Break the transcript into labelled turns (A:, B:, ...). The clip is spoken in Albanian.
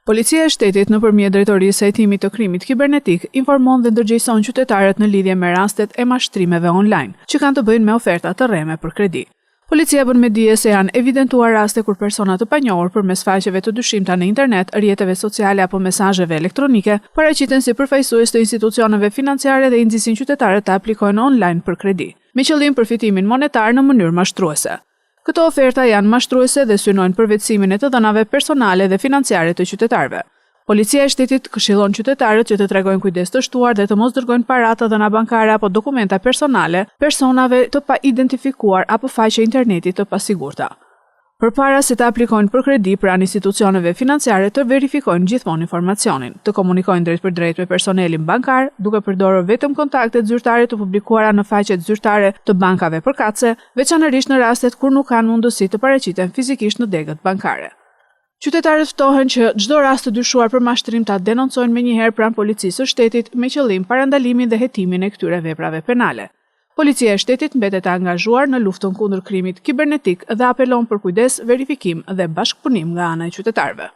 A: Policia e shtetit nëpërmjet drejtorisë së hetimit të krimit kibernetik informon dhe ndërgjegjëson qytetarët në lidhje me rastet e mashtrimeve online, që kanë të bëjnë me oferta të rreme për kredi. Policia bën me dije se janë evidentuar raste kur persona të panjohur përmes faqeve të dyshimta në internet, rrjeteve sociale apo mesazheve elektronike paraqiten si përfaqësues të institucioneve financiare dhe i nxisin qytetarët të aplikojnë online për kredi, me qëllim përfitimin monetar në mënyrë mashtruese. Këto oferta janë mashtruese dhe synojnë përvetësimin e të dhënave personale dhe financiare të qytetarëve. Policia e shtetit këshillon qytetarët që të tregojnë kujdes të shtuar dhe të mos dërgojnë para të dhëna bankare apo dokumenta personale personave të pa identifikuar apo faqe interneti të pasigurta. Përpara se të aplikojnë për kredi pranë institucioneve financiare, të verifikojnë gjithmonë informacionin, të komunikojnë drejt për drejt me personelin bankar, duke përdorur vetëm kontaktet zyrtare të publikuara në faqet zyrtare të bankave përkatëse, veçanërisht në rastet kur nuk kanë mundësi të paraqiten fizikisht në degët bankare. Qytetarët ftohen që çdo rast të dyshuar për mashtrim ta denoncojnë menjëherë pranë policisë së shtetit me qëllim parandalimin dhe hetimin e këtyre veprave penale. Policia e shtetit mbetet e angazhuar në luftën kundër krimit kibernetik dhe apelon për kujdes, verifikim dhe bashkëpunim nga ana e qytetarëve.